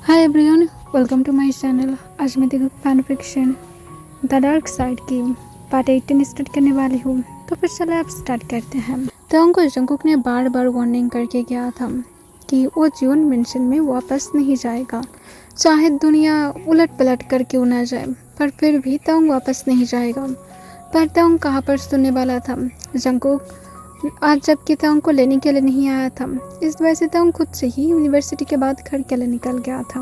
Hi everyone, welcome to my channel. आज मैं देखो fan fiction the dark side की पार्ट 18 स्टार्ट करने वाली हूँ। तो फिर चलो आप स्टार्ट करते हैं। तो हमको जंगकुक ने बार बार वार्निंग करके गया था कि वो जीवन मेंशन में वापस नहीं जाएगा, चाहे दुनिया उलट पलट कर क्यों ना जाए, पर फिर भी तोंग वापस नहीं जाएगा। पर तोंग कहाँ पर सुनने वाला था। जंगकुक आज जबकि तोंग को लेने के लिए नहीं आया था, इस वजह से तोंग खुद से ही यूनिवर्सिटी के बाद घर के लिए निकल गया था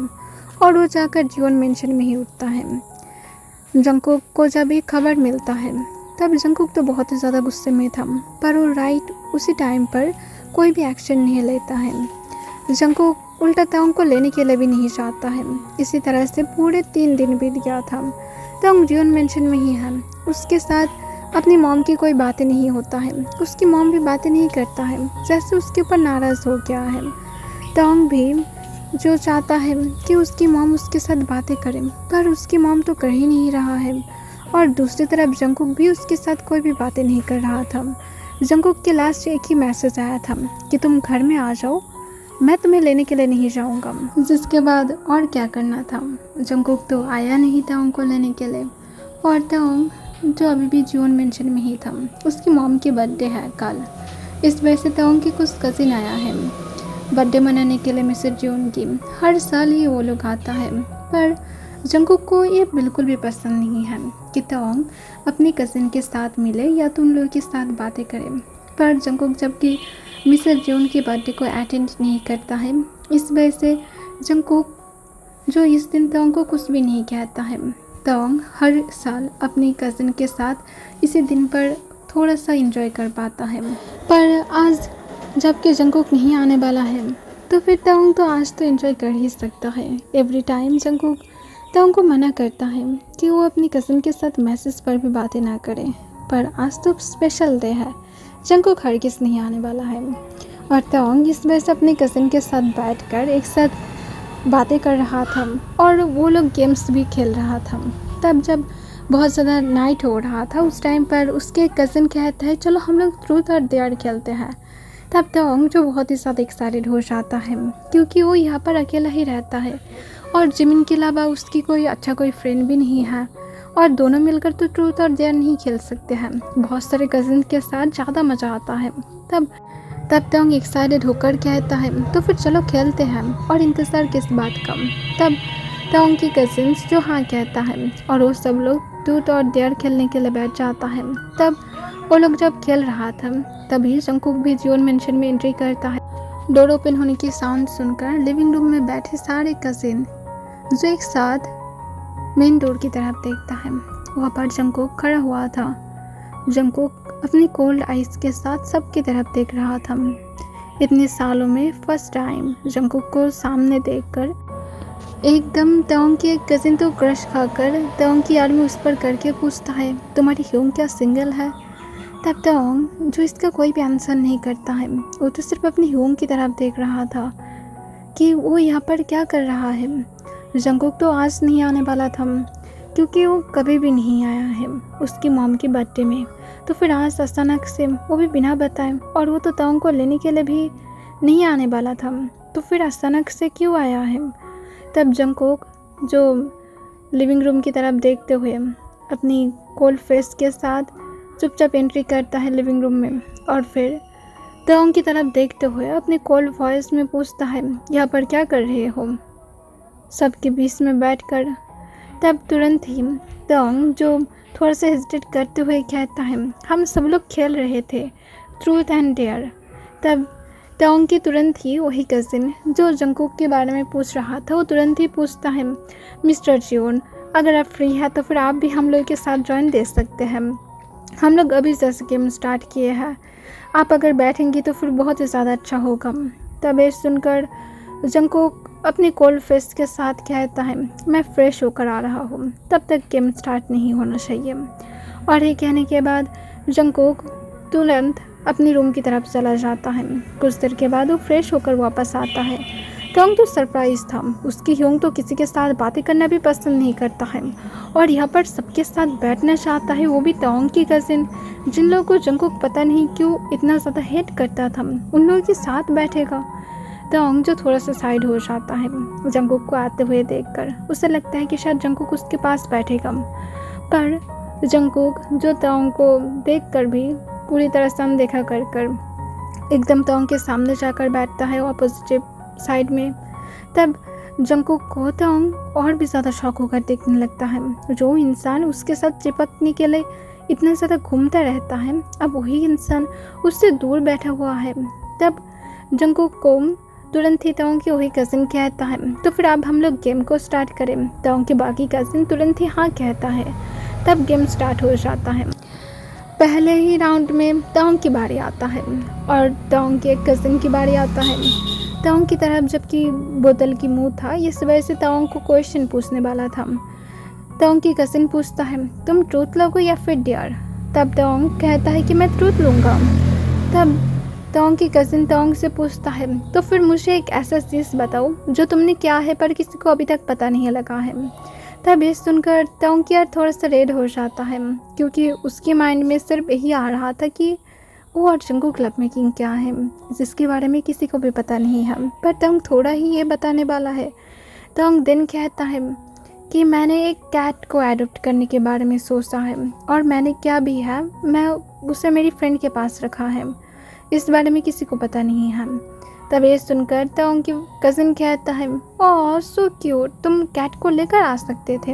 और वो जाकर जीवन मेंशन में ही उठता है। जंगकुक को जब ये खबर मिलता है तब जंगकुक तो बहुत ही ज़्यादा गुस्से में था, पर वो राइट उसी टाइम पर कोई भी एक्शन नहीं लेता है। जंगकुक उल्टा तोंग को लेने के लिए भी नहीं चाहता है। इसी तरह से पूरे 3 दिन बीत गया था। तोंग जीवन मेंशन में ही है, उसके साथ अपनी मॉम की कोई बातें नहीं होता है, उसकी मॉम भी बातें नहीं करता है, जैसे उसके ऊपर नाराज़ हो गया है। टोंग भी जो चाहता है कि उसकी मॉम उसके साथ बातें करे, पर उसकी मॉम तो कर ही नहीं रहा है। और दूसरी तरफ जंगकुक भी उसके साथ कोई भी बातें नहीं कर रहा था। जंगकुक के लास्ट एक ही मैसेज आया था कि तुम घर में आ जाओ, मैं तुम्हें लेने के लिए नहीं जाऊंगा। जिसके बाद और क्या करना था, जंगकुक तो आया नहीं था उनको लेने के लिए। और टोंग जो अभी भी जीवन मेंशन में ही था, उसकी मॉम की बर्थडे है कल, इस वजह से तोंग की कुछ कज़िन आया है बर्थडे मनाने के लिए मिसेस जीवन की। हर साल ही वो लोग आता है, पर जंगकुक को ये बिल्कुल भी पसंद नहीं है कि तोंग अपनी कज़िन के साथ मिले या तो उन लोगों के साथ बातें करे। पर जंगकुक जबकि मिसेस जीवन की बर्थडे को अटेंड नहीं करता है, इस वजह से जंगकुक जो इस दिन तोंग को कुछ भी नहीं कहता है। तोंग हर साल अपनी कज़िन के साथ इसी दिन पर थोड़ा सा एंजॉय कर पाता है, पर आज जबकि जंगकुक नहीं आने वाला है तो फिर तोंग तो आज तो एंजॉय कर ही सकता है। एवरी टाइम जंगकुक तोंग को मना करता है कि वो अपनी कज़िन के साथ मैसेज पर भी बातें ना करे, पर आज तो स्पेशल डे है, जंगकुक हरगिज़ नहीं आने वाला है। और तोंग इस वजह से अपनी कज़िन के साथ बैठकर एक साथ बातें कर रहा था और वो लोग गेम्स भी खेल रहा था। तब जब बहुत ज़्यादा नाइट हो रहा था उस टाइम पर उसके कज़न कहता है चलो हम लोग ट्रूथ और डेयर खेलते हैं। तब तोंग जो बहुत ही ज़्यादा एक्साइटेड हो जाता है, क्योंकि वो यहाँ पर अकेला ही रहता है और जिमिन के अलावा उसकी कोई अच्छा कोई फ्रेंड भी नहीं है, और दोनों मिलकर तो ट्रूथ और डेयर नहीं खेल सकते हैं, बहुत सारे कज़न के साथ ज़्यादा मज़ा आता है। तब तोंग एक्साइटेड होकर कहता है तो फिर चलो खेलते हैं, और इंतज़ार किस बात का। तब तोंग की कज़िन्स जो हाँ कहता है और वो सब लोग ट्रूथ और डेयर खेलने के लिए बैठ जाता है। तब वो लोग जब खेल रहा था तभी जंगकुक भी जीवन मेंशन में एंट्री करता है। डोर ओपन होने की साउंड सुनकर लिविंग रूम में बैठे सारे कज़िन जो एक साथ मेन डोर की तरफ देखता है, वहाँ पर जंगकुक खड़ा हुआ था। जंगकुक अपनी कोल्ड आइज के साथ सबकी तरफ देख रहा था। इतने सालों में फर्स्ट टाइम जंगकुक को सामने देखकर एकदम तोंग की एक कज़िन तो क्रश खाकर तोंग की याद में उस पर करके पूछता है तुम्हारी ह्यूंग क्या सिंगल है। तब तोंग जो इसका कोई भी आंसर नहीं करता है, वो तो सिर्फ अपनी ह्यूंग की तरफ देख रहा था कि वो यहाँ पर क्या कर रहा है। जंगकुक तो आज नहीं आने वाला था, क्योंकि वो कभी भी नहीं आया है उसकी मॉम की बर्थडे में, तो फिर आज अचानक से वो भी बिना बताए, और वो तो तोंग को लेने के लिए भी नहीं आने वाला था, तो फिर अचानक से क्यों आया है। तब जंगकुक जो लिविंग रूम की तरफ देखते हुए अपनी कोल्ड फेस के साथ चुपचाप एंट्री करता है लिविंग रूम में, और फिर तोंग की तरफ देखते हुए अपनी कोल्ड वॉइस में पूछता है यहाँ पर क्या कर रहे हो सबके बीच में बैठकर। तब तुरंत ही तोंग जो थोड़ा सा हेजिटेट करते हुए कहता है हम सब लोग खेल रहे थे ट्रूथ एंड डेयर। तब तोंग की तुरंत ही वही कज़िन जो जंगकुक के बारे में पूछ रहा था, वो तुरंत ही पूछता है मिस्टर जियोन अगर आप फ्री हैं तो फिर आप भी हम लोग के साथ ज्वाइन दे सकते हैं, हम लोग अभी जैसे गेम स्टार्ट किए हैं, आप अगर बैठेंगी तो फिर बहुत ही ज़्यादा अच्छा होगा। तब ये सुनकर जंगकुक अपनी कोल्ड फेस के साथ कहता है मैं फ्रेश होकर आ रहा हूँ, तब तक गेम स्टार्ट नहीं होना चाहिए। और ये कहने के बाद जंगकुक तुरंत अपनी रूम की तरफ चला जाता है। कुछ देर के बाद वो फ्रेश होकर वापस आता है। तोंग तो सरप्राइज था, उसकी ह्यूंग तो किसी के साथ बातें करना भी पसंद नहीं करता है और यहाँ पर सबके साथ बैठना चाहता है, वो भी तोंग की कज़िन जिन लोगों को जंगकुक पता नहीं क्यों इतना ज़्यादा हेट करता था, उन लोगों के साथ बैठेगा। तोंग जो थोड़ा सा साइड हो जाता है जंगकुक को आते हुए देखकर। उसे लगता है कि शायद जंगकुक उसके पास बैठेगा, पर जंगकुक जो तोंग को देखकर भी पूरी तरह से अनदेखा कर कर एकदम तोंग के सामने जाकर बैठता है ऑपोजिट साइड में। तब जंगकुक को तोंग और भी ज़्यादा शॉक होकर देखने लगता है। जो इंसान उसके साथ चिपकने के लिए इतना ज़्यादा घूमता रहता है, अब वही इंसान उससे दूर बैठा हुआ है। तब जंगकुक को तुरंत ही तोंग की वही कज़िन कहता है, तो फिर अब हम लोग गेम को स्टार्ट करें। तोंग की बाकी कज़िन तुरंत ही हाँ कहता है। तब गेम स्टार्ट हो जाता है। पहले ही राउंड में तोंग की बारी आता है और तोंग के एक कज़िन की बारी आता है। तोंग की तरफ जबकि बोतल की मुंह था, इस वजह से तोंग को क्वेश्चन पूछने वाला था। तोंग की कज़िन पूछता है, तुम ट्रूथ लोगे या फिर डेयर? तब तोंग कहता है कि मैं ट्रूथ लूँगा। तब तोंग की कज़िन तोंग से पूछता है, तो फिर मुझे एक ऐसा चीज़ बताओ जो तुमने किया है पर किसी को अभी तक पता नहीं लगा है। तब ये सुनकर तोंग की यार थोड़ा सा रेड हो जाता है, क्योंकि उसके माइंड में सिर्फ यही आ रहा था कि वो और जंगकुक क्लब में किंग क्या है जिसके बारे में किसी को भी पता नहीं है, पर तोंग थोड़ा ही ये बताने वाला है। तोंग दिन कहता है कि मैंने एक कैट को एडॉप्ट करने के बारे में सोचा है और मैंने क्या भी है, मैं उसे मेरी फ्रेंड के पास रखा है, इस बारे में किसी को पता नहीं है। तब ये सुनकर तोंग की कज़िन कहता है, ओह सो क्यूट, तुम कैट को लेकर आ सकते थे।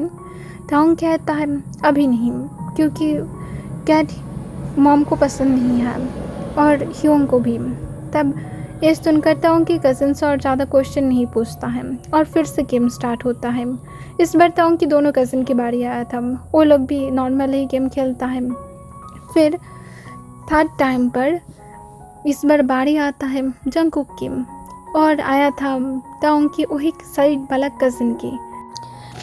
तोंग कहता है, अभी नहीं, क्योंकि कैट मॉम को पसंद नहीं है और ह्योंग को भी। तब ये सुनकर तोंग की कज़िन से और ज़्यादा क्वेश्चन नहीं पूछता है और फिर से गेम स्टार्ट होता है। इस बार तोंग की दोनों कज़िन की बारी आया था, वो लोग भी नॉर्मल ही गेम खेलता है। फिर थर्ड टाइम पर इस बार बारी आता है जंगकुक की और आया था तोंग की वही साइड वाला कज़िन की।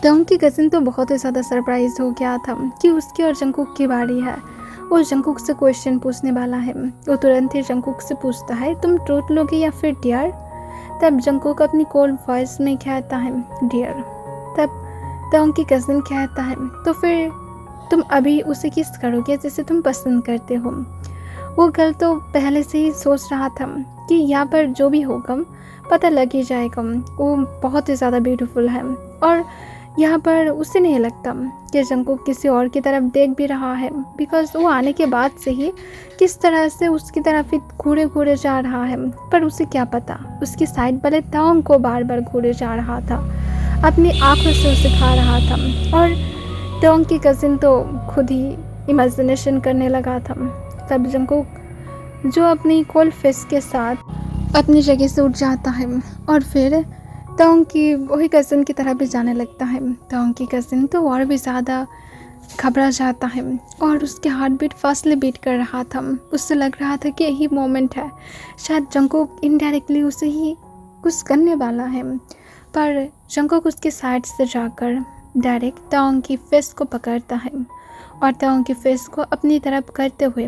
तोंग की कज़िन तो बहुत ही ज़्यादा सरप्राइज हो गया था कि उसकी और जंगकुक की बारी है। वो जंगकुक से क्वेश्चन पूछने वाला है। वो तुरंत ही जंगकुक से पूछता है, तुम ट्रूथ लोगे या फिर डियर? तब जंगकुक अपनी कोल्ड वॉइस में कहता है, डियर। तब तोंग की कज़िन कहता है, तो फिर तुम अभी उसे किस करोगे जिसे तुम पसंद करते हो? वो गर्ल तो पहले से ही सोच रहा था कि यहाँ पर जो भी होगा पता लग ही जाएगा, वो बहुत ही ज़्यादा ब्यूटीफुल है और यहाँ पर उसे नहीं लगता कि जंगकुक किसी और की तरफ देख भी रहा है, बिकॉज वो आने के बाद से ही किस तरह से उसकी तरफ ही घूरे घूरे जा रहा है। पर उसे क्या पता, उसकी साइड वाले तोंग को बार बार घूरे जा रहा था, अपनी आँखों से उसे खा रहा था। और तोंग की कज़िन तो खुद ही इमेजिनेशन करने लगा था। तब जंगकुक जो अपनी कोल्ड फेस के साथ अपनी जगह से उठ जाता है और फिर तोंग की वही कज़िन की तरफ भी जाने लगता है। तोंग की कज़िन तो और भी ज़्यादा घबरा जाता है और उसके हार्ट बीट फास्टली बीट कर रहा था। उससे लग रहा था कि यही मोमेंट है, शायद जंगकुक इनडायरेक्टली उसे ही कुछ करने वाला है। पर जंगकुक उसके साइड से जाकर डायरेक्ट तोंग की फेस को पकड़ता है और तोंग की फेस को अपनी तरफ करते हुए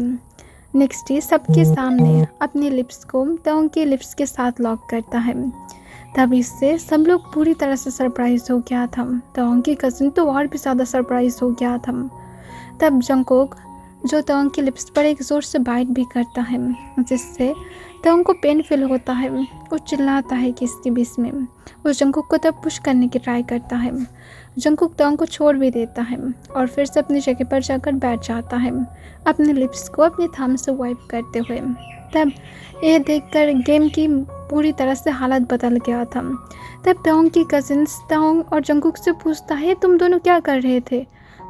नेक्स्ट ही सबके सामने अपने लिप्स को तोंग के लिप्स के साथ लॉक करता है। तब इससे सब लोग पूरी तरह से सरप्राइज हो गया था। तोंग की कज़िन तो और भी ज़्यादा सरप्राइज हो गया था। तब जंगकुक जो तोंग के लिप्स पर एक ज़ोर से बाइट भी करता है, जिससे तोंग को पेन फील होता है। वो चिल्लाता है कि इसके बीच में वो जंगकुक को तब पुश करने की ट्राई करता है। जंगकुक तोंग को छोड़ भी देता है और फिर से अपनी जगह पर जाकर बैठ जाता है, अपने लिप्स को अपने थंब से वाइप करते हुए। तब ये देखकर गेम की पूरी तरह से हालत बदल गया था। तब तोंग की कज़िन्स तोंग और जंगकुक से पूछता है, तुम दोनों क्या कर रहे थे,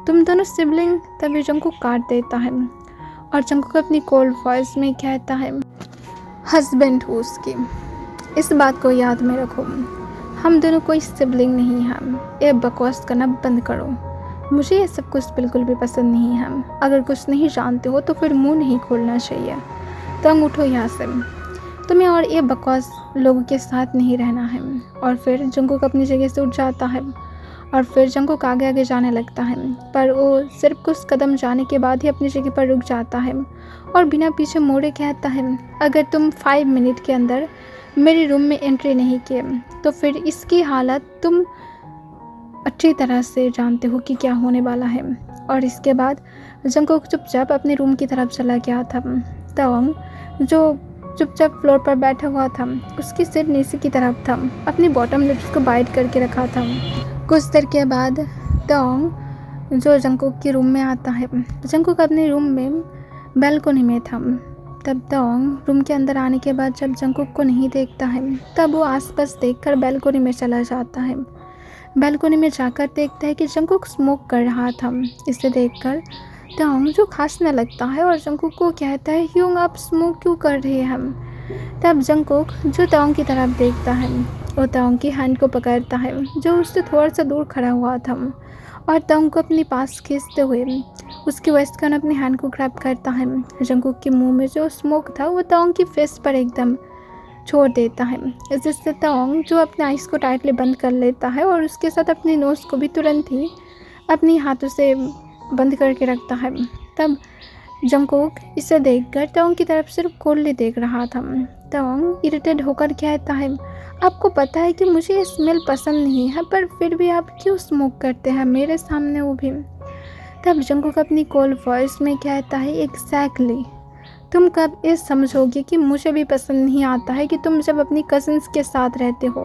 तुम दोनों सिबलिंग? तब ये जंगकुक काट देता है और जंगकुक अपनी कोल्ड वॉइस में कहता है, हस्बैंड हूँ उसकी, इस बात को याद में रखो, हम दोनों कोई सिबलिंग नहीं हैं। ये बकवास करना बंद करो, मुझे ये सब कुछ बिल्कुल भी पसंद नहीं है। अगर कुछ नहीं जानते हो तो फिर मुंह नहीं खोलना चाहिए। तोंग उठो यहाँ से, तुम्हें और ये बकवास लोगों के साथ नहीं रहना है। और फिर जंगकुक अपनी जगह से उठ जाता है और फिर जंगकुक आगे आगे जाने लगता है, पर वो सिर्फ कुछ कदम जाने के बाद ही अपनी जगह पर रुक जाता है और बिना पीछे मोड़े कहता है, अगर तुम 5 मिनट के अंदर मेरे रूम में एंट्री नहीं किए तो फिर इसकी हालत तुम अच्छी तरह से जानते हो कि क्या होने वाला है। और इसके बाद जंगकुक चुपचाप अपने रूम की तरफ चला गया था। तोंग जो चुपचाप फ्लोर पर बैठा हुआ था। उसकी सिर नीचे की तरफ था, अपनी बॉटम लिप्स को बाइट करके रखा था। कुछ देर के बाद तोंग जो जंगकुक के रूम में आता है। जंगकुक अपने रूम में बैल्कनी में था। तब तोंग रूम के अंदर आने के बाद जब जंगकुक को नहीं देखता है तब वो आसपास देखकर बैल्कनी में चला जाता है। बैल्कनी में जाकर देखता है कि जंगकुक स्मोक कर रहा था। इसे देखकर तोंग जो खांसने लगता है और जंगकुक को कहता है, ह्योंग आप स्मोक क्यों कर रहे हैं। तब जंगकुक जो तोंग की तरफ देखता है वो तोंग की हैंड को पकड़ता है जो उससे थोड़ा सा दूर खड़ा हुआ था और तोंग को अपने पास खींचते हुए उसकी वेस्ट कन अपनी हैंड को ग्रैब करता है। जंगकुक के मुंह में जो स्मोक था वो तोंग की फेस पर एकदम छोड़ देता है, जिससे तोंग जो अपने आइज़ को टाइटली बंद कर लेता है और उसके साथ अपनी नोज़ को भी तुरंत ही अपनी हाथों से बंद करके रखता है। तब जंगकुक इसे देखकर तोंग की तरफ सिर्फ कोल्डली देख रहा था। तोंग इरिटेट होकर कहता है, आपको पता है कि मुझे ये स्मेल पसंद नहीं है, पर फिर भी आप क्यों स्मोक करते हैं मेरे सामने, वो भी। तब जंगकुक अपनी कोल्ड वॉइस में कहता है, एग्जैक्टली तुम कब ये समझोगे कि मुझे भी पसंद नहीं आता है कि तुम जब अपनी कज़न्स के साथ रहते हो।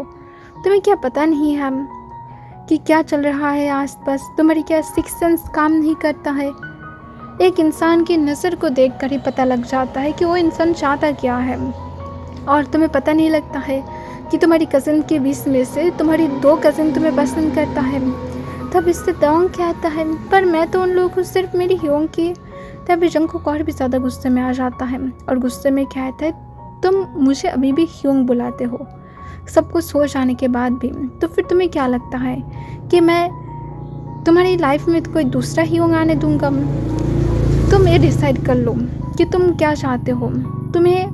तुम्हें क्या पता नहीं है कि क्या चल रहा है आसपास, तुम्हारी क्या सिक्स सेंस काम नहीं करता है। एक इंसान की नज़र को देखकर ही पता लग जाता है कि वो इंसान चाहता क्या है, और तुम्हें पता नहीं लगता है कि तुम्हारी कज़न के बीच में से तुम्हारी 2 कज़न तुम्हें पसंद करता है। तब इससे तोंग कहता है, पर मैं तो उन लोगों को सिर्फ मेरी ह्योंग की। तब जंगकुक और भी ज़्यादा गुस्से में आ जाता है और गुस्से में कहता है, तुम मुझे अभी भी ह्योंग बुलाते हो सब कुछ हो जाने के बाद भी, तो फिर तुम्हें क्या लगता है कि मैं तुम्हारी लाइफ में कोई दूसरा ह्योंग आने दूंगा। तुम ये डिसाइड कर लो कि तुम क्या चाहते हो। तुम्हें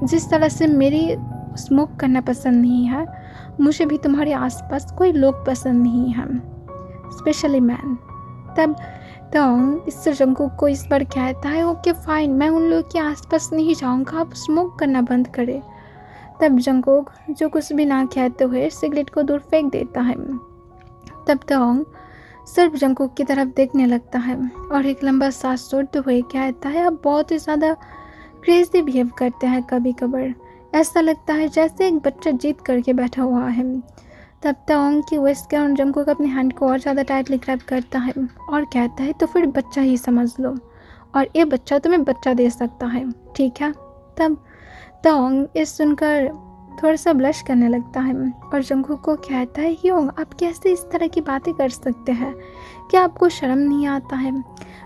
जिस तरह से मेरी स्मोक करना पसंद नहीं है, मुझे भी तुम्हारे आसपास कोई लोग पसंद नहीं हैं, स्पेशली मैन। तब तोंग इससे जंगकुक को इस बार कहता है, ओके फाइन, मैं उन लोग के आसपास नहीं जाऊंगा, आप स्मोक करना बंद करें। तब जंगकुक जो कुछ भी ना कहते हुए सिगरेट को दूर फेंक देता है। तब तोंग सिर्फ जंगकुक की तरफ देखने लगता है और एक लंबा सांस छोड़ते हुए कहता है, आप बहुत ही ज़्यादा क्रेजी बिहेव करते हैं कभी कभार, ऐसा लगता है जैसे एक बच्चा जीत करके बैठा हुआ है। तब तोंग की वेस्ट के जंगकुक अपने हैंड को और ज़्यादा टाइटली ग्रैब करता है और कहता है, तो फिर बच्चा ही समझ लो, और ये बच्चा तुम्हें बच्चा दे सकता है, ठीक है। तब तोंग ये सुनकर थोड़ा सा ब्लश करने लगता है और जंगकुक को कहता है, ह्योंग आप कैसे इस तरह की बातें कर सकते हैं, क्या आपको शर्म नहीं आता है।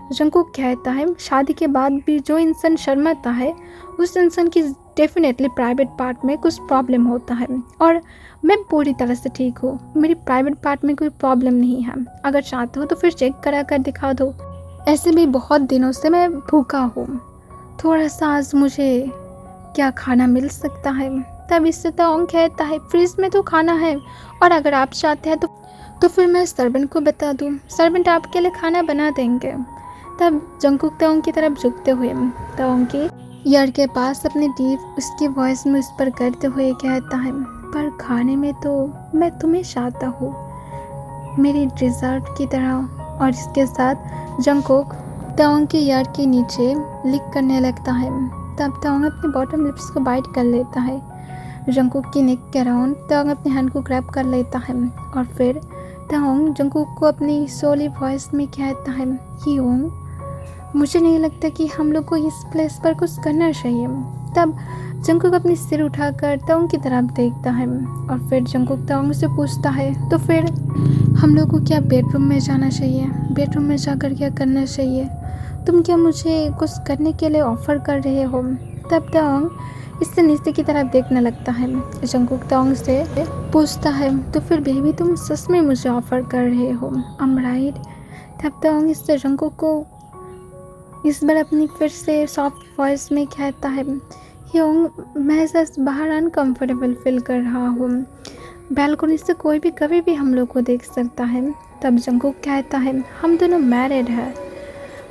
जंगकुक कहता है, शादी के बाद भी जो इंसान शर्माता है उस इंसान की डेफिनेटली प्राइवेट पार्ट में कुछ प्रॉब्लम होता है, और मैं पूरी तरह से ठीक हूँ, मेरी प्राइवेट पार्ट में कोई प्रॉब्लम नहीं है। अगर चाहते हो तो फिर चेक करा कर दिखा दो। ऐसे भी बहुत दिनों से मैं भूखा हूँ, थोड़ा सा आज मुझे क्या खाना मिल सकता है। तब इससे तोंग कहता है, फ्रिज में तो खाना है, और अगर आप चाहते हैं तो फिर मैं सर्वेंट को बता दूँ, सर्वेंट आपके लिए खाना बना देंगे। तब जंगकुक तोंग की तरफ झुकते हुए तोंग की ईयर के पास अपनी डीप उसकी वॉइस में उस पर करते हुए कहता है, पर खाने में तो मैं तुम्हें चाहता हूँ, मेरी डिज़र्ट की तरह। और इसके साथ जंगकुक तोंग की ईयर के नीचे लिक करने लगता है। तब तोंग अपनी बॉटम लिप्स को बाइट कर लेता है। जंगकुक की नेक के अराउंड तोंग अपनी हैंड को ग्रैब कर लेता है और फिर तोंग जंगकुक को अपनी सोली वॉइस में कहता है, ह्योंग मुझे नहीं लगता कि हम लोग को इस प्लेस पर कुछ करना चाहिए। तब जंगकुक अपनी सिर उठाकर तोंग की तरफ देखता है और फिर जंगकुक तोंग से पूछता है, तो फिर हम लोग को क्या बेडरूम में जाना चाहिए, बेडरूम में जाकर क्या करना चाहिए, तुम क्या मुझे कुछ करने के लिए ऑफ़र कर रहे हो। तब तोंग इससे नीचे की तरफ देखने लगता है। जंगकुक तोंग से पूछता है, तो फिर बेबी तुम सच में मुझे ऑफ़र कर रहे हो, I'm right? तब तोंग इससे जंगकुक को इस बार अपनी फिर से सॉफ्ट वॉइस में कहता है, ह्योंग मैं जस्ट बाहर अनकम्फर्टेबल फील कर रहा हूँ, बैल्कनी से कोई भी कभी भी हम लोग को देख सकता है। तब जंगकुक कहता है, हम दोनों मैरिड हैं,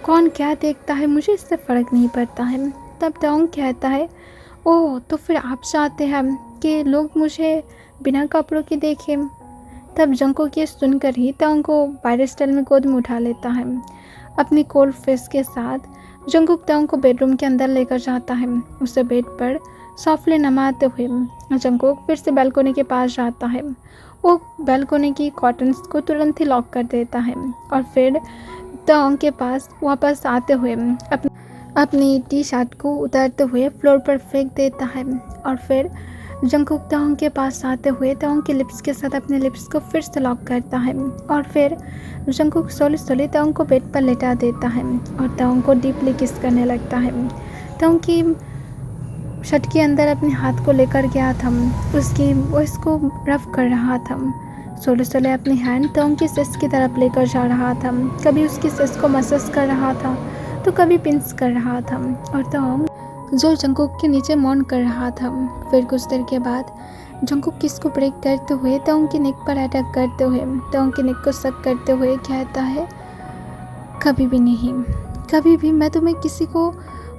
कौन क्या देखता है मुझे इससे फ़र्क नहीं पड़ता है। तब तोंग कहता है, ओह तो फिर आप चाहते हैं कि लोग मुझे बिना कपड़ों के देखें। तब जंगकुक ये सुनकर ही तोंग को वायरस स्टाइल में गोद में उठा लेता है। अपनी कोल्ड फेस के साथ जंगकुक तोंग को बेडरूम के अंदर लेकर जाता है, उसे बेड पर सॉफ्टली नमाते हुए जंगकुक फिर से बालकनी के पास जाता है। वो बालकनी की कर्टन्स को तुरंत ही लॉक कर देता है और फिर तोंग के पास वापस आते हुए अपनी टी शर्ट को उतारते हुए फ्लोर पर फेंक देता है और फिर जंगकुक तोंग के पास आते हुए तोंग के लिप्स के साथ अपने लिप्स को फिर से लॉक करता है और फिर जंगकुक सोली सोली तोंग को बेड पर लेटा देता है और तोंग को डीपली किस करने लगता है। तोंग की शर्ट के अंदर अपने हाथ को लेकर गया था, उसकी वो इसको रफ कर रहा था। सोले सोले अपनी हैंड तोंग की सेस की तरफ लेकर जा रहा था, कभी उसकी सेस को मसाज कर रहा था तो कभी पिंच कर रहा था और तोंग जो जंगकुक के नीचे मौन कर रहा था। फिर कुछ देर के बाद जंगकुक किस को ब्रेक करते हुए तोंग की नेक पर अटैक करते हुए तोंग की नेक को सक करते हुए कहता है, कभी भी नहीं, कभी भी मैं तुम्हें किसी को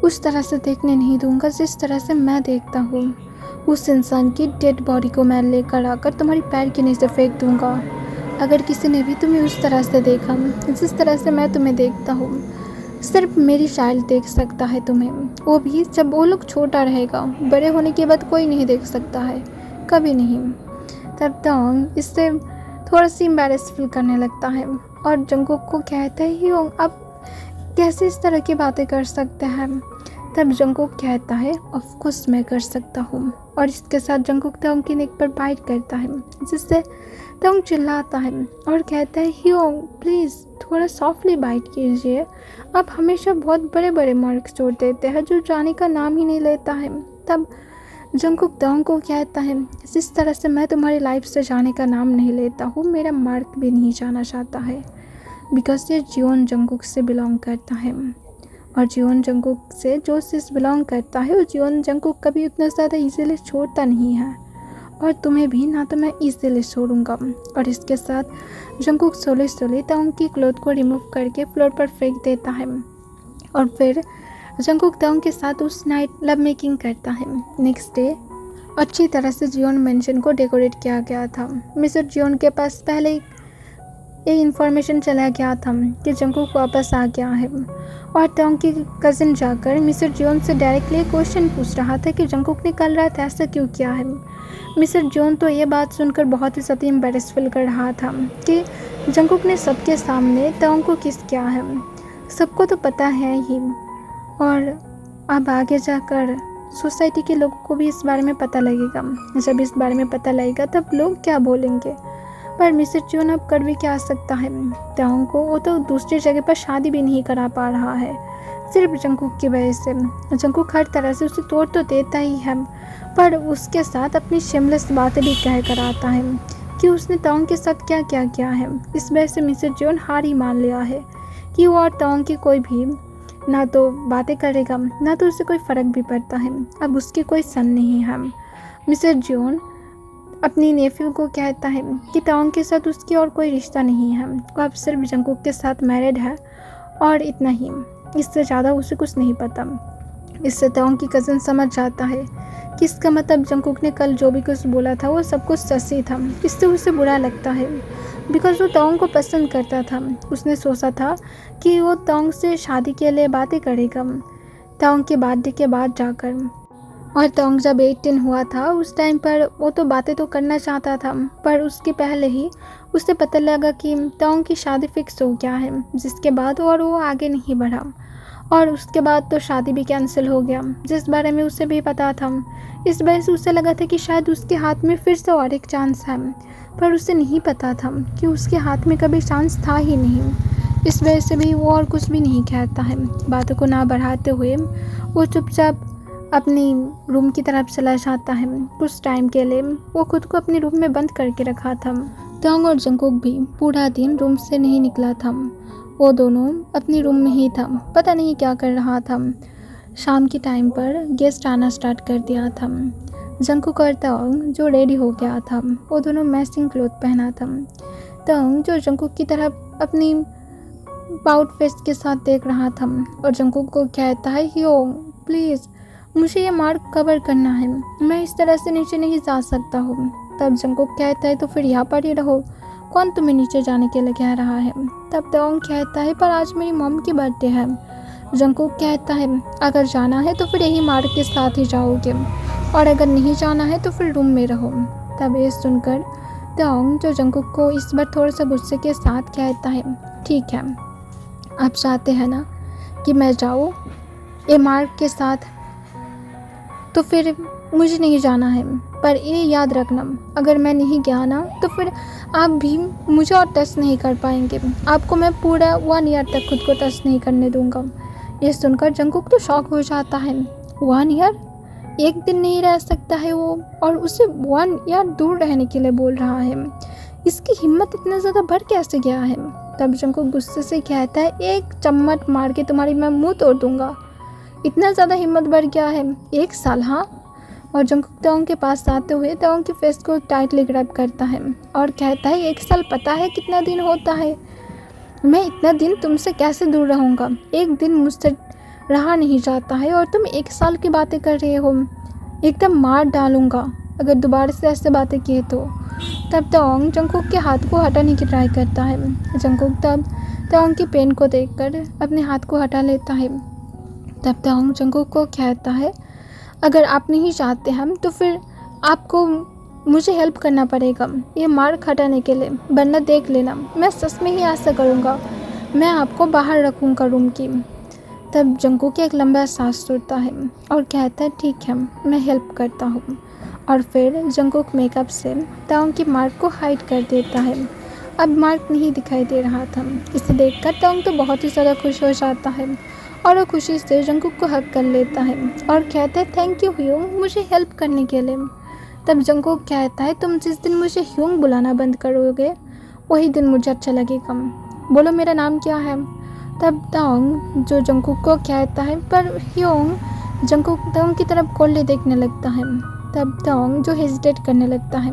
उस तरह से देखने नहीं दूंगा जिस तरह से मैं देखता हूँ। उस इंसान की डेड बॉडी को मैं लेकर आकर तुम्हारी पैर के नीचे फेंक दूंगा। अगर किसी ने भी तुम्हें उस तरह से देखा जिस तरह से मैं तुम्हें देखता हूँ, सिर्फ मेरी चाइल्ड देख सकता है तुम्हें, वो भी जब वो लोग छोटा रहेगा। बड़े होने के बाद कोई नहीं देख सकता है, कभी नहीं। तब तोंग इससे थोड़ा सी एम्बैरेस फील करने लगता है और जंगकुक को कहता है कि अब कैसे इस तरह की बातें कर सकते हैं। तब जंगकुक कहता है, ऑफ कोर्स मैं कर सकता हूँ, और इसके साथ जंगकुक तोंग की नेक पर बाइट करता है जिससे तोंग चिल्लाता है और कहता है, हियोंग प्लीज़ थोड़ा सॉफ्टली बाइट कीजिए, आप हमेशा बहुत बड़े बड़े मार्क्स छोड़ देते हैं जो जाने का नाम ही नहीं लेता है। तब जंगकुक तोंग को कहता है, जिस तरह से मैं तुम्हारी लाइफ से जाने का नाम नहीं लेता हूँ, मेरा मार्क भी नहीं जाना चाहता है, बिकॉज ये जियोन जंगकुक से बिलोंग करता है और जियोन जंगकुक से जो चीज़ बिलोंग करता है वो जियोन जंगकुक कभी उतना ज़्यादा इजीली छोड़ता नहीं है और तुम्हें भी ना तो मैं इजीली छोड़ूंगा। और इसके साथ जंगकुक सोले सोले तोंग की क्लोथ को रिमूव करके फ्लोर पर फेंक देता है और फिर जंगकुक तोंग के साथ उस नाइट लव मेकिंग करता है। नेक्स्ट डे अच्छी तरह से जियोन मेंशन को डेकोरेट किया गया था। मिस्टर जियोन के पास पहले ये इन्फॉर्मेशन चला गया था कि जंगकुक वापस आ गया है और तोंग की कज़न जाकर मिस्टर जियोन से डायरेक्टली क्वेश्चन पूछ रहा था कि जंगकुक ने कल रात ऐसा क्यों किया है। मिस्टर जियोन तो ये बात सुनकर बहुत ही ज़्यादा एम्बैरेस फील कर रहा था कि जंगकुक ने सबके सामने तोंग को किस किया है, सबको तो पता है ही, और अब आगे जाकर सोसाइटी के लोगों को भी इस बारे में पता लगेगा। जब इस बारे में पता लगेगा तब लोग क्या बोलेंगे, पर मिस्टर जियोन अब कर भी क्या सकता है। तोंग को वो तो दूसरी जगह पर शादी भी नहीं करा पा रहा है सिर्फ जंगकुक की वजह से। जंगकुक हर तरह से उसे तोड़ तो देता ही है, पर उसके साथ अपनी शेमलेस बातें भी कह कर आता है कि उसने तोंग के साथ क्या क्या किया है। इस वजह से मिस्टर जियोन हार ही मान लिया है कि वो और तोंग की कोई भी ना तो बातें करेगा ना तो उसे कोई फ़र्क भी पड़ता है। अब उसकी कोई सन नहीं है। मिस्टर जियोन अपनी नेफ्यू को कहता है कि तोंग के साथ उसकी और कोई रिश्ता नहीं है, वो अब सिर्फ जंगकुक के साथ मैरिड है और इतना ही, इससे ज़्यादा उसे कुछ नहीं पता। इससे तोंग की कज़न समझ जाता है कि इसका मतलब जंगकुक ने कल जो भी कुछ बोला था वो सब कुछ सच ही था। इससे उसे बुरा लगता है बिकॉज वो तोंग को पसंद करता था। उसने सोचा था कि वो तोंग से शादी के लिए बातें करेगा तोंग के बर्थडे के बाद जाकर, और तोंग जब 18 हुआ था उस टाइम पर वो तो बातें तो करना चाहता था, पर उसके पहले ही उसे पता लगा कि तोंग की शादी फिक्स हो गया है, जिसके बाद और वो आगे नहीं बढ़ा और उसके बाद तो शादी भी कैंसिल हो गया, जिस बारे में उसे भी पता था। इस वजह से उसे लगा था कि शायद उसके हाथ में फिर से और एक चांस है, पर उसे नहीं पता था कि उसके हाथ में कभी चांस था ही नहीं। इस वजह से भी वो और कुछ भी नहीं कहता है। बातों को ना बढ़ाते हुए वो चुपचाप अपनी रूम की तरफ चला जाता है। कुछ टाइम के लिए वो खुद को अपने रूम में बंद करके रखा था। तोंग और जंगकुक भी पूरा दिन रूम से नहीं निकला था, वो दोनों अपने रूम में ही था, पता नहीं क्या कर रहा था। शाम के टाइम पर गेस्ट आना स्टार्ट कर दिया था। जंगकुक और तोंग जो रेडी हो गया था वो दोनों मैचिंग क्लोथ पहना था। तोंग जो जंगकुक की तरफ अपनी पाउट फेस के साथ देख रहा था और जंगकुक को कहता है कि ओ प्लीज़ मुझे ये मार्क कवर करना है, मैं इस तरह से नीचे नहीं जा सकता हूँ। तब जंगकुक कहता है तो फिर यहाँ पर ही रहो, कौन तुम्हें नीचे जाने के लिए कह रहा है। तब तोंग कहता है पर आज मेरी मॉम की बर्थडे है। जंगकुक कहता है अगर जाना है तो फिर यही मार्क के साथ ही जाओगे, और अगर नहीं जाना है तो फिर रूम में रहो। तब ये सुनकर तोंग जो जंगकुक को इस बार थोड़ा सा गुस्से के साथ कहता है, ठीक है, आप चाहते हैं ना कि मैं जाऊँ ए मार्क के साथ, तो फिर मुझे नहीं जाना है। पर ये याद रखना, अगर मैं नहीं गया ना तो फिर आप भी मुझे और टच नहीं कर पाएंगे। आपको मैं पूरा 1 ईयर तक खुद को टच नहीं करने दूंगा। ये सुनकर जंगकुक तो शॉक हो जाता है। 1 ईयर? एक दिन नहीं रह सकता है वो, और उसे 1 ईयर दूर रहने के लिए बोल रहा है। इसकी हिम्मत इतना ज़्यादा बढ़ कैसे गया है? तब जंगकुक गुस्से से कहता है, एक चम्मच मार के तुम्हारी मैं मुंह तोड़ दूंगा। इतना ज़्यादा हिम्मत बढ़ गया है? 1 साल? हाँ। और जंगकुक तोंग के पास आते हुए तोंग की फेस को टाइटली ग्रैब करता है और कहता है, 1 साल पता है कितना दिन होता है? मैं इतना दिन तुमसे कैसे दूर रहूँगा? एक दिन मुझसे रहा नहीं जाता है और तुम 1 साल की बातें कर रहे हो। एकदम मार डालूंगा अगर दोबारा से ऐसे बातें किए तो। तब तोंग जंगकुक के हाथ को हटाने की ट्राई करता है। जंगकुक तब तोंग की पेन को देखकर अपने हाथ को हटा लेता है। तब तोंग जंगकुक को कहता है, अगर आप नहीं चाहते हम तो फिर आपको मुझे हेल्प करना पड़ेगा ये मार्क हटाने के लिए, वरना देख लेना मैं सच में ही ऐसा करूँगा, मैं आपको बाहर रखूँगा रूम की। तब जंगकुक एक लंबा सांस छोड़ता है और कहता है, ठीक है, मैं हेल्प करता हूँ। और फिर जंगकुक मेकअप से तोंग की मार्क को हाइड कर देता है। अब मार्क नहीं दिखाई दे रहा था। इसे देखकर तोंग तो बहुत ही ज़्यादा खुश हो जाता है और वो खुशी से जंगकुक को हग कर लेता है और कहता है, थैंक यू ह्योंग, मुझे हेल्प करने के लिए। तब जंगकुक कहता है, तुम जिस दिन मुझे ह्योंग बुलाना बंद करोगे वही दिन मुझे अच्छा लगेगा। बोलो मेरा नाम क्या है? तब तोंग जो जंगकुक को कहता है, पर ह्योंग। जंगकुक तोंग की तरफ कोल्ले देखने लगता है। तब तोंग जो हेजिटेट करने लगता है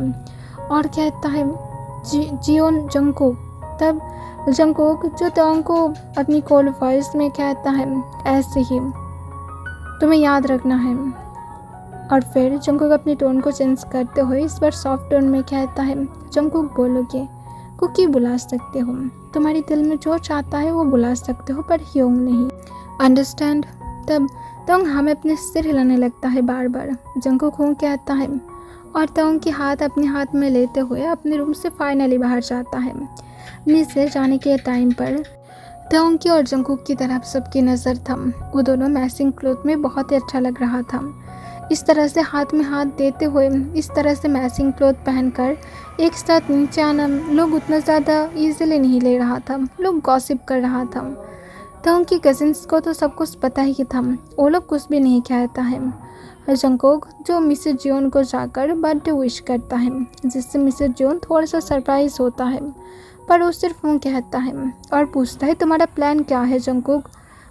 और कहता है, जियोन जंगकुक। तब जंगकुक जो तोंग को अपनी कोल्ड वॉइस में कहता है, ऐसे ही तुम्हें याद रखना है। और फिर जंगकुक अपनी टोन को चेंज करते हुए इस बार सॉफ्ट टोन में कहता है, जंगकुक बोलोगे कुकी बुला सकते हो, तुम्हारे दिल में जो चाहता है वो बुला सकते हो, पर ह्योंग नहीं, अंडरस्टैंड? तब तोंग हमें अपने सिर हिलाने लगता है बार बार। जंगकुक हूँ कहता है और तोंग के हाथ अपने हाथ में लेते हुए अपने रूम से फाइनली बाहर जाता है। अपने से जाने के टाइम पर तोंग की और जंगकुक की तरफ सबकी नज़र था। वो दोनों मैचिंग क्लॉथ में बहुत ही अच्छा लग रहा था। इस तरह से हाथ में हाथ देते हुए, इस तरह से मैचिंग क्लॉथ पहनकर एक साथ नीचे आना लोग उतना ज़्यादा इजीली नहीं ले रहा था। लोग गॉसिप कर रहा था। तोंग की कजिन्स को तो सब कुछ पता ही था, वो लोग कुछ भी नहीं कहता है। जंगकुक जो मिसेस जियोन को जाकर बर्थडे विश करता है, जिससे मिसेस जियोन थोड़ा सा सरप्राइज होता है, पर वो सिर्फ वो कहता है और पूछता है, तुम्हारा प्लान क्या है जंगकुक?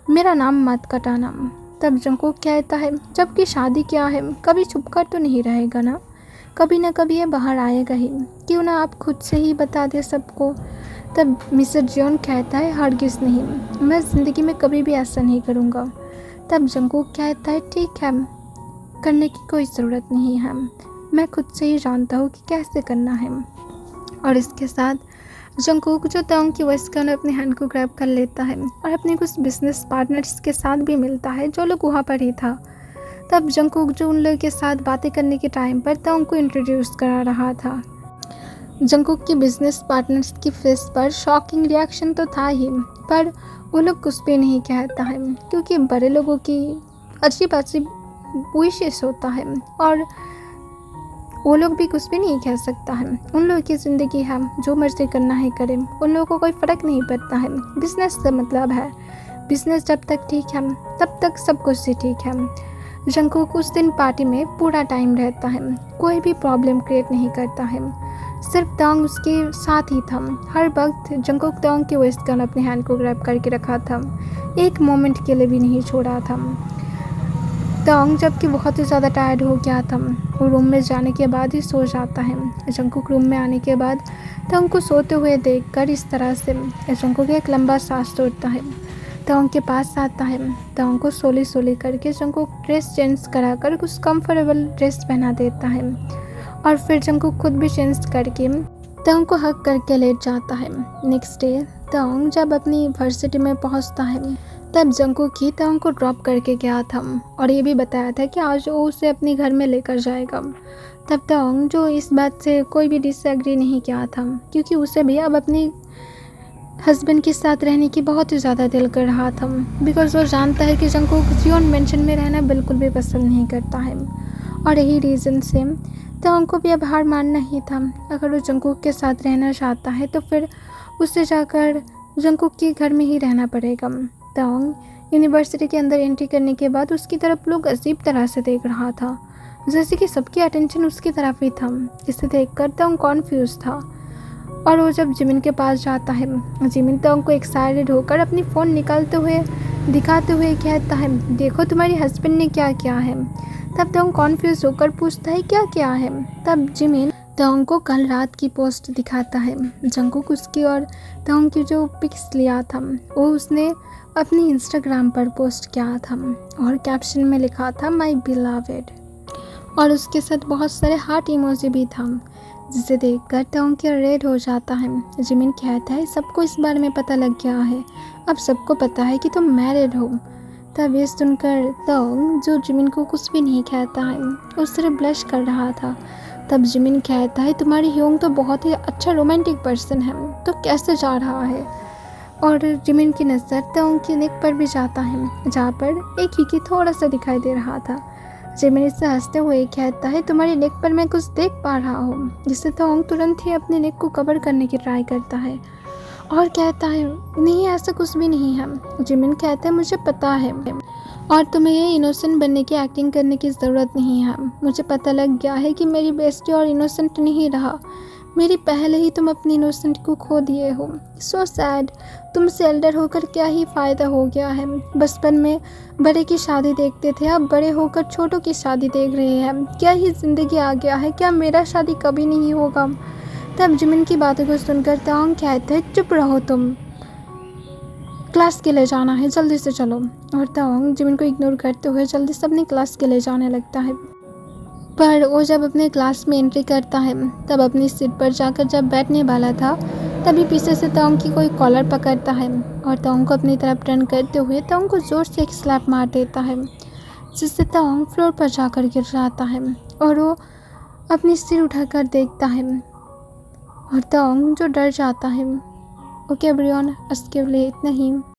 मेरा नाम मत कटाना। तब जंगकुक कहता है, जबकि शादी क्या है, कभी छुप कर तो नहीं रहेगा ना कभी ये बाहर आएगा ही, क्यों ना आप खुद से ही बता दे सबको। तब मिसेस जियोन कहता है, हरगिज़ नहीं, मैं ज़िंदगी में कभी भी ऐसा नहीं करूँगा। तब जंगकुक कहता है, ठीक है, करने की कोई ज़रूरत नहीं है, मैं खुद से ही जानता हूँ कि कैसे करना है। और इसके साथ जंगकुक जो तोंग की वॉइस का अपने हैंड को ग्रैब कर लेता है और अपने कुछ बिजनेस पार्टनर्स के साथ भी मिलता है जो लोग वहाँ पर ही था। तब जंगकुक जो उन लोगों के साथ बातें करने के टाइम पर तोंग को इंट्रोड्यूस करा रहा था। जंगकुक के बिजनेस पार्टनर्स की फेस पर शॉकिंग रिएक्शन तो था ही, पर वो लोग कुछ भी नहीं कहता है क्योंकि बड़े लोगों की अजीब अजीब विशेष होता है और वो लोग भी कुछ भी नहीं कह सकता है। उन लोगों की ज़िंदगी है, जो मर्जी करना है करें, उन लोगों को कोई फ़र्क नहीं पड़ता है। बिजनेस से मतलब है, बिजनेस जब तक ठीक है तब तक सब कुछ ही ठीक है। जंगकुक उस दिन पार्टी में पूरा टाइम रहता है, कोई भी प्रॉब्लम क्रिएट नहीं करता है, सिर्फ तोंग उसके साथ ही था। हर वक्त जंगकुक तोंग के वेस्ट गन अपने हैंड को ग्रैब करके रखा था, एक मोमेंट के लिए भी नहीं छोड़ा था। तोंग जबकि बहुत ही ज़्यादा टायर्ड हो गया था, वो रूम में जाने के बाद ही सो जाता है। जंगकुक रूम में आने के बाद तोंग को सोते हुए देखकर इस तरह से जंगकुक एक लंबा सांस छोड़ता है। तोंग के पास आता है, तोंग को सोली करके जंगकुक ड्रेस चेंज कराकर कुछ कंफर्टेबल ड्रेस पहना देता है और फिर जंगकुक खुद भी चेंज करके तोंग को हग करके लेट जाता है। नेक्स्ट डे तोंग जब अपनी यूनिवर्सिटी में पहुंचता है तब जंगकुक ही तवांग को ड्रॉप करके गया था और ये भी बताया था कि आज वो उसे अपने घर में लेकर जाएगा। तब तवांग जो इस बात से कोई भी डिसएग्री नहीं किया था, क्योंकि उसे भी अब अपने हस्बैंड के साथ रहने की बहुत ही ज़्यादा दिल कर रहा था, बिकॉज वो जानता है कि जंगकुक जियोन मेंशन में रहना बिल्कुल भी पसंद नहीं करता है। और यही रीज़न से तवांग को भी अब हार मानना ही था। अगर वो जंगकुक के साथ रहना चाहता है तो फिर उसे जाकर जंगकुक के घर में ही रहना पड़ेगा। तवांग यूनिवर्सिटी के अंदर एंट्री करने के बाद उसकी तरफ लोग अजीब तरह से देख रहा था, जैसे कि सबकी अटेंशन उसकी तरफ ही था। इसे देखकर तवांग कॉन्फ्यूज था और वो जब जिमिन के पास जाता है, जिमिन तवांग को एक्साइटेड होकर अपनी फ़ोन निकालते हुए दिखाते हुए कहता है, देखो तुम्हारे हस्बैंड ने क्या किया है। तब तवांग कॉन्फ्यूज होकर पूछता है क्या किया है। तब जिमिन तवांग को कल रात की पोस्ट दिखाता है। जंगकुक उसकी और तवांग की जो पिक्स लिया था वो उसने अपनी इंस्टाग्राम पर पोस्ट किया था और कैप्शन में लिखा था माई बिलवेड, और उसके साथ बहुत सारे हार्ट इमोजी भी था, जिसे देखकर तवांग के रेड हो जाता है। जिमिन कहता है सबको इस बारे में पता लग गया है, अब सबको पता है कि तुम मैरिड हो। तब ये सुनकर तवांग, जो जिमिन को कुछ भी नहीं कहता है, वो सिर्फ ब्लश कर रहा था। तब जिमिन कहता है तुम्हारी ह्योंग तो बहुत ही अच्छा रोमांटिक पर्सन है, तो कैसे जा रहा है। और जिमिन की नज़र तवांग की नेक पर भी जाता है, जहाँ पर एक हिकी थोड़ा सा दिखाई दे रहा था। जिमिन इससे हंसते हुए कहता है तुम्हारी नेक पर मैं कुछ देख पा रहा हूँ, जिससे तवांग तुरंत ही अपनी नेक को कवर करने की ट्राई करता है और कहता है नहीं ऐसा कुछ भी नहीं है। जिमिन कहता है मुझे पता है और तुम्हें ये इनोसेंट बनने की एक्टिंग करने की ज़रूरत नहीं है। मुझे पता लग गया है कि मेरी बेस्टी और इनोसेंट नहीं रहा, मेरी पहले ही तुम अपनी इनोसेंट को खो दिए हो। सो सैड, तुमसे एल्डर होकर क्या ही फ़ायदा हो गया है। बचपन में बड़े की शादी देखते थे, अब बड़े होकर छोटों की शादी देख रहे हैं। क्या ही ज़िंदगी आ गया है, क्या मेरा शादी कभी नहीं होगा। तब जिमिन की बातों को सुनकर तवांग कहता है चुप रहो तुम, क्लास के लिए जाना है, जल्दी से चलो। और तवांग जिमिन को इग्नोर करते हुए जल्दी से अपनी क्लास के लिए जाने लगता है। पर वो जब अपने क्लास में एंट्री करता है, तब अपनी सीट पर जाकर जब बैठने वाला था, तभी पीछे से तवांग की कोई कॉलर पकड़ता है और तवांग को अपनी तरफ टर्न करते हुए तवांग को जोर से एक स्लैप मार देता है, जिससे तवांग फ्लोर पर जाकर गिर जाता है और वो अपनी सिर उठाकर देखता है और तवांग जो डर जाता है। ओके एवरीवन, आज के लिए इतना ही।